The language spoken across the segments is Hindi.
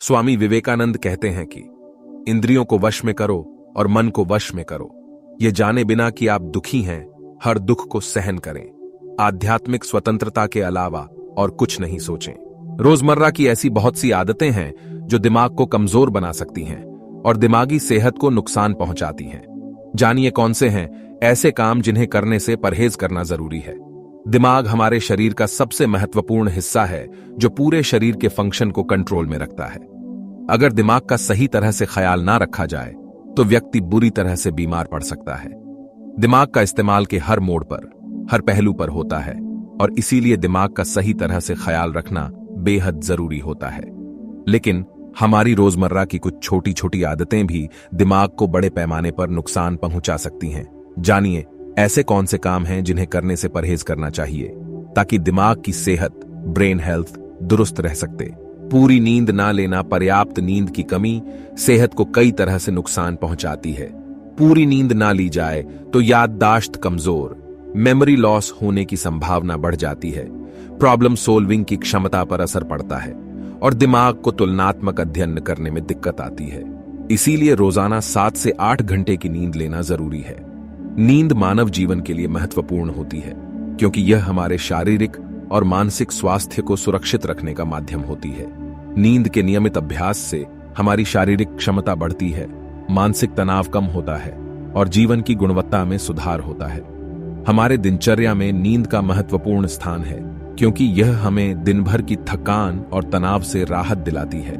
स्वामी विवेकानंद कहते हैं कि इंद्रियों को वश में करो और मन को वश में करो, ये जाने बिना कि आप दुखी हैं, हर दुख को सहन करें। आध्यात्मिक स्वतंत्रता के अलावा और कुछ नहीं सोचें। रोजमर्रा की ऐसी बहुत सी आदतें हैं जो दिमाग को कमजोर बना सकती हैं और दिमागी सेहत को नुकसान पहुंचाती हैं। जानिए कौन से हैं ऐसे काम जिन्हें करने से परहेज करना जरूरी है। दिमाग हमारे शरीर का सबसे महत्वपूर्ण हिस्सा है जो पूरे शरीर के फंक्शन को कंट्रोल में रखता है। अगर दिमाग का सही तरह से ख्याल ना रखा जाए तो व्यक्ति बुरी तरह से बीमार पड़ सकता है। दिमाग का इस्तेमाल के हर मोड़ पर, हर पहलू पर होता है और इसीलिए दिमाग का सही तरह से ख्याल रखना बेहद जरूरी होता है। लेकिन हमारी रोजमर्रा की कुछ छोटी छोटी आदतें भी दिमाग को बड़े पैमाने पर नुकसान पहुंचा सकती हैं। जानिए ऐसे कौन से काम हैं जिन्हें करने से परहेज करना चाहिए ताकि दिमाग की सेहत, ब्रेन हेल्थ दुरुस्त रह सकते। पूरी नींद ना लेना, पर्याप्त नींद की कमी सेहत को कई तरह से नुकसान पहुंचाती है। पूरी नींद ना ली जाए तो याददाश्त कमजोर, मेमोरी लॉस होने की संभावना बढ़ जाती है, प्रॉब्लम सोल्विंग की क्षमता पर असर पड़ता है और दिमाग को तुलनात्मक अध्ययन करने में दिक्कत आती है। इसीलिए रोजाना 7 से 8 घंटे की नींद लेना जरूरी है। नींद मानव जीवन के लिए महत्वपूर्ण होती है क्योंकि यह हमारे शारीरिक और मानसिक स्वास्थ्य को सुरक्षित रखने का माध्यम होती है। नींद के नियमित अभ्यास से हमारी शारीरिक क्षमता बढ़ती है, मानसिक तनाव कम होता है और जीवन की गुणवत्ता में सुधार होता है। हमारे दिनचर्या में नींद का महत्वपूर्ण स्थान है क्योंकि यह हमें दिन भर की थकान और तनाव से राहत दिलाती है।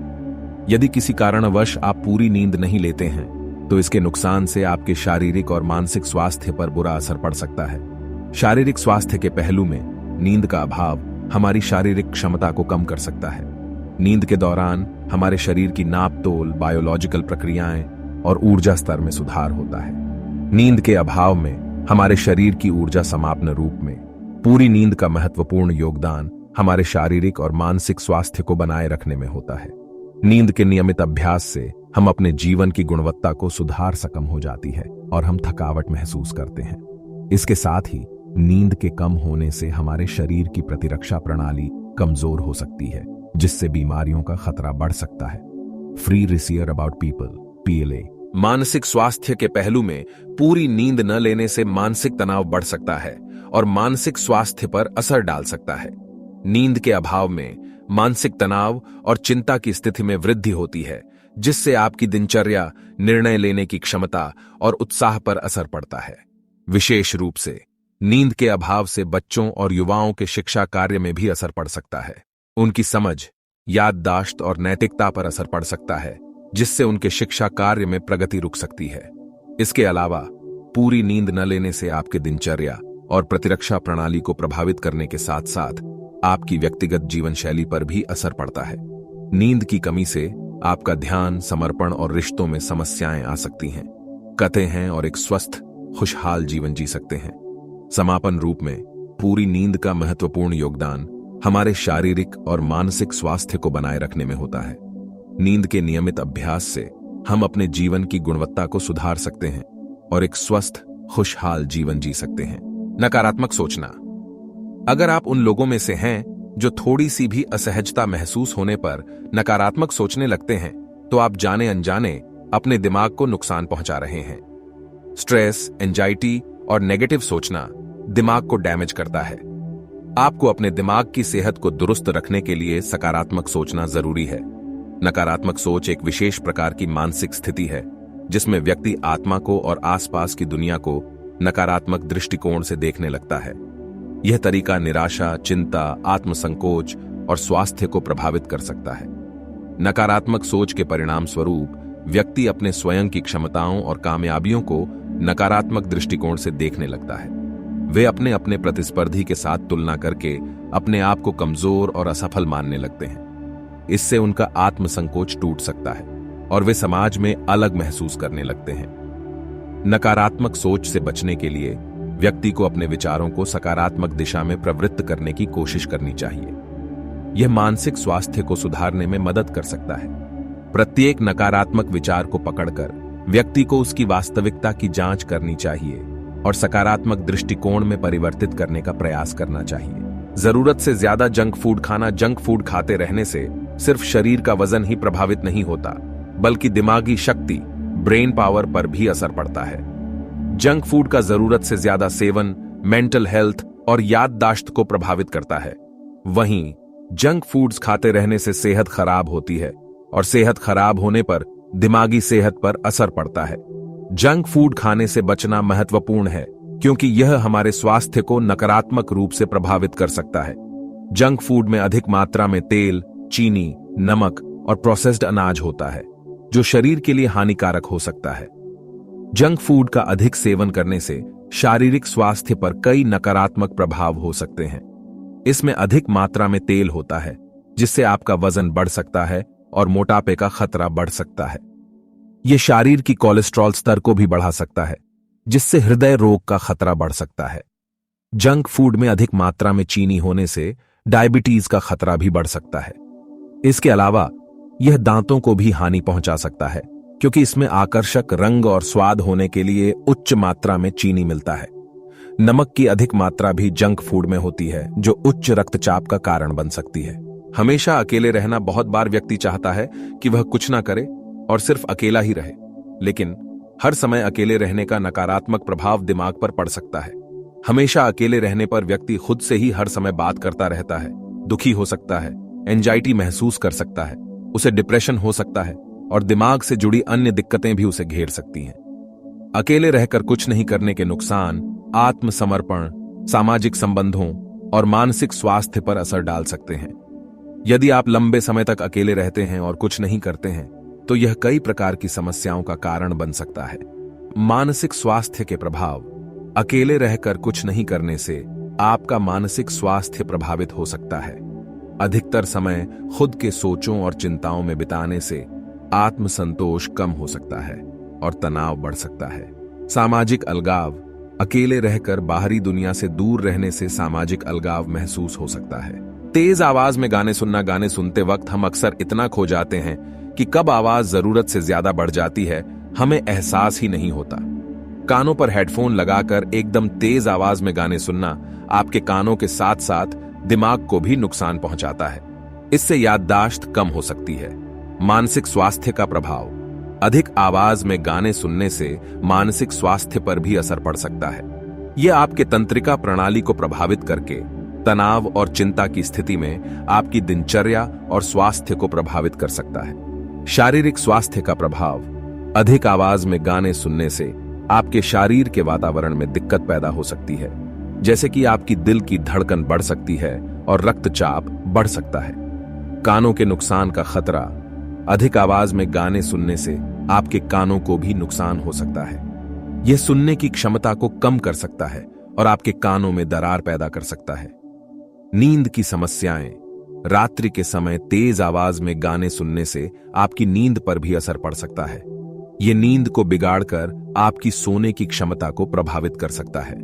यदि किसी कारणवश आप पूरी नींद नहीं लेते हैं तो इसके नुकसान से आपके शारीरिक और मानसिक स्वास्थ्य पर बुरा असर पड़ सकता है। शारीरिक स्वास्थ्य के पहलू में नींद का अभाव हमारी शारीरिक क्षमता को कम कर सकता है। नींद के दौरान हमारे शरीर की नापतोल, बायोलॉजिकल प्रक्रियाएं और ऊर्जा स्तर में सुधार होता है। नींद के अभाव में हमारे शरीर की ऊर्जा समाप्न रूप में। पूरी नींद का महत्वपूर्ण योगदान हमारे शारीरिक और मानसिक स्वास्थ्य को बनाए रखने में होता है। नींद के नियमित अभ्यास से हम अपने जीवन की गुणवत्ता को सुधार सकम हो जाती है और हम थकावट महसूस करते हैं। इसके साथ ही नींद के कम होने से हमारे शरीर की प्रतिरक्षा प्रणाली कमजोर हो सकती है जिससे बीमारियों का खतरा बढ़ सकता है। फ्री रिसीयर अबाउट पीपल PLA। मानसिक स्वास्थ्य के पहलू में पूरी नींद न लेने से मानसिक तनाव बढ़ सकता है और मानसिक स्वास्थ्य पर असर डाल सकता है। नींद के अभाव में मानसिक तनाव और चिंता की स्थिति में वृद्धि होती है जिससे आपकी दिनचर्या, निर्णय लेने की क्षमता और उत्साह पर असर पड़ता है। विशेष रूप से नींद के अभाव से बच्चों और युवाओं के शिक्षा कार्य में भी असर पड़ सकता है। उनकी समझ, याददाश्त और नैतिकता पर असर पड़ सकता है जिससे उनके शिक्षा कार्य में प्रगति रुक सकती है। इसके अलावा पूरी नींद न लेने से आपके दिनचर्या और प्रतिरक्षा प्रणाली को प्रभावित करने के साथ साथ आपकी व्यक्तिगत जीवन शैली पर भी असर पड़ता है। नींद की कमी से आपका ध्यान, समर्पण और रिश्तों में समस्याएं आ सकती हैं। कते हैं और एक स्वस्थ, खुशहाल जीवन जी सकते हैं। समापन रूप में पूरी नींद का महत्वपूर्ण योगदान हमारे शारीरिक और मानसिक स्वास्थ्य को बनाए रखने में होता है। नींद के नियमित अभ्यास से हम अपने जीवन की गुणवत्ता को सुधार सकते हैं और एक स्वस्थ, खुशहाल जीवन जी सकते हैं। नकारात्मक सोचना। अगर आप उन लोगों में से हैं जो थोड़ी सी भी असहजता महसूस होने पर नकारात्मक सोचने लगते हैं तो आप जाने अनजाने अपने दिमाग को नुकसान पहुंचा रहे हैं। स्ट्रेस, एंजाइटी और नेगेटिव सोचना दिमाग को डैमेज करता है। आपको अपने दिमाग की सेहत को दुरुस्त रखने के लिए सकारात्मक सोचना जरूरी है। नकारात्मक सोच एक विशेष प्रकार की मानसिक स्थिति है जिसमें व्यक्ति आत्मा को और आसपास की दुनिया को नकारात्मक दृष्टिकोण से देखने लगता है। यह तरीका निराशा, चिंता, आत्मसंकोच और स्वास्थ्य को प्रभावित कर सकता है। नकारात्मक सोच के परिणाम स्वरूप व्यक्ति अपने स्वयं की क्षमताओं और कामयाबियों को नकारात्मक दृष्टिकोण से देखने लगता है। वे अपने अपने प्रतिस्पर्धी के साथ तुलना करके अपने आप को कमजोर और असफल मानने लगते हैं। इससे उनका आत्मसंकोच टूट सकता है और वे समाज में अलग महसूस करने लगते हैं। नकारात्मक सोच से बचने के लिए व्यक्ति को अपने विचारों को सकारात्मक दिशा में प्रवृत्त करने की कोशिश करनी चाहिए। यह मानसिक स्वास्थ्य को सुधारने में मदद कर सकता है। प्रत्येक नकारात्मक विचार को पकड़कर व्यक्ति को उसकी वास्तविकता की जांच करनी चाहिए और सकारात्मक दृष्टिकोण में परिवर्तित करने का प्रयास करना चाहिए। जरूरत से ज्यादा जंक फूड खाते रहने से सिर्फ शरीर का वजन ही प्रभावित नहीं होता, बल्कि दिमागी शक्ति, ब्रेन पावर पर भी असर पड़ता है। जंक फूड का जरूरत से ज्यादा सेवन मेंटल हेल्थ और याददाश्त को प्रभावित करता है। वहीं जंक फूड्स खाते रहने से सेहत खराब होती है और सेहत खराब होने पर दिमागी सेहत पर असर पड़ता है। जंक फूड खाने से बचना महत्वपूर्ण है क्योंकि यह हमारे स्वास्थ्य को नकारात्मक रूप से प्रभावित कर सकता है। जंक फूड में अधिक मात्रा में तेल, चीनी, नमक और प्रोसेस्ड अनाज होता है, जो शरीर के लिए हानिकारक हो सकता है। जंक फूड का अधिक सेवन करने से शारीरिक स्वास्थ्य पर कई नकारात्मक प्रभाव हो सकते हैं। इसमें अधिक मात्रा में तेल होता है, जिससे आपका वजन बढ़ सकता है और मोटापे का खतरा बढ़ सकता है। यह शरीर की कोलेस्ट्रॉल स्तर को भी बढ़ा सकता है, जिससे हृदय रोग का खतरा बढ़ सकता है। जंक फूड में अधिक मात्रा में चीनी होने से डायबिटीज का खतरा भी बढ़ सकता है। इसके अलावा यह दांतों को भी हानि पहुंचा सकता है, क्योंकि इसमें आकर्षक रंग और स्वाद होने के लिए उच्च मात्रा में चीनी मिलता है। नमक की अधिक मात्रा भी जंक फूड में होती है, जो उच्च रक्तचाप का कारण बन सकती है। हमेशा अकेले रहना, बहुत बार व्यक्ति चाहता है कि वह कुछ ना करे और सिर्फ अकेला ही रहे, लेकिन हर समय अकेले रहने का नकारात्मक प्रभाव दिमाग पर पड़ सकता है। हमेशा अकेले रहने पर व्यक्ति खुद से ही हर समय बात करता रहता है, दुखी हो सकता है, एंजाइटी महसूस कर सकता है, उसे डिप्रेशन हो सकता है और दिमाग से जुड़ी अन्य दिक्कतें भी उसे घेर सकती हैं। अकेले रहकर कुछ नहीं करने के नुकसान आत्मसमर्पण, सामाजिक संबंधों और मानसिक स्वास्थ्य पर असर डाल सकते हैं। यदि आप लंबे समय तक अकेले रहते हैं और कुछ नहीं करते हैं, तो यह कई प्रकार की समस्याओं का कारण बन सकता है। मानसिक स्वास्थ्य के प्रभाव। अकेले रहकर कुछ नहीं करने से आपका मानसिक स्वास्थ्य प्रभावित हो सकता है। अधिकतर समय खुद के सोचों और चिंताओं में बिताने से आत्मसंतोष कम हो सकता है और तनाव बढ़ सकता है। सामाजिक अलगाव। अकेले रहकर बाहरी दुनिया से दूर रहने से सामाजिक अलगाव महसूस हो सकता है। तेज आवाज में गाने सुनना। गाने सुनते वक्त हम अक्सर इतना खो जाते हैं कि कब आवाज जरूरत से ज्यादा बढ़ जाती है, हमें एहसास ही नहीं होता। कानों पर हेडफोन लगाकर एकदम तेज आवाज में गाने सुनना आपके कानों के साथ साथ दिमाग को भी नुकसान पहुंचाता है। इससे याददाश्त कम हो सकती है। मानसिक स्वास्थ्य का प्रभाव। अधिक आवाज में गाने सुनने से मानसिक स्वास्थ्य पर भी असर पड़ सकता है। यह आपके तंत्रिका प्रणाली को प्रभावित करके तनाव और चिंता की स्थिति में आपकी दिनचर्या और स्वास्थ्य को प्रभावित कर सकता है। शारीरिक स्वास्थ्य का प्रभाव। अधिक आवाज में गाने सुनने से आपके शरीर के वातावरण में दिक्कत पैदा हो सकती है, जैसे कि आपकी दिल की धड़कन बढ़ सकती है और रक्तचाप बढ़ सकता है। कानों के नुकसान का खतरा। अधिक आवाज में गाने सुनने से आपके कानों को भी नुकसान हो सकता है। यह सुनने की क्षमता को कम कर सकता है और आपके कानों में दरार पैदा कर सकता है। नींद की समस्याएं। रात्रि के समय तेज आवाज में गाने सुनने से आपकी नींद पर भी असर पड़ सकता है। यह नींद को बिगाड़कर आपकी सोने की क्षमता को प्रभावित कर सकता है।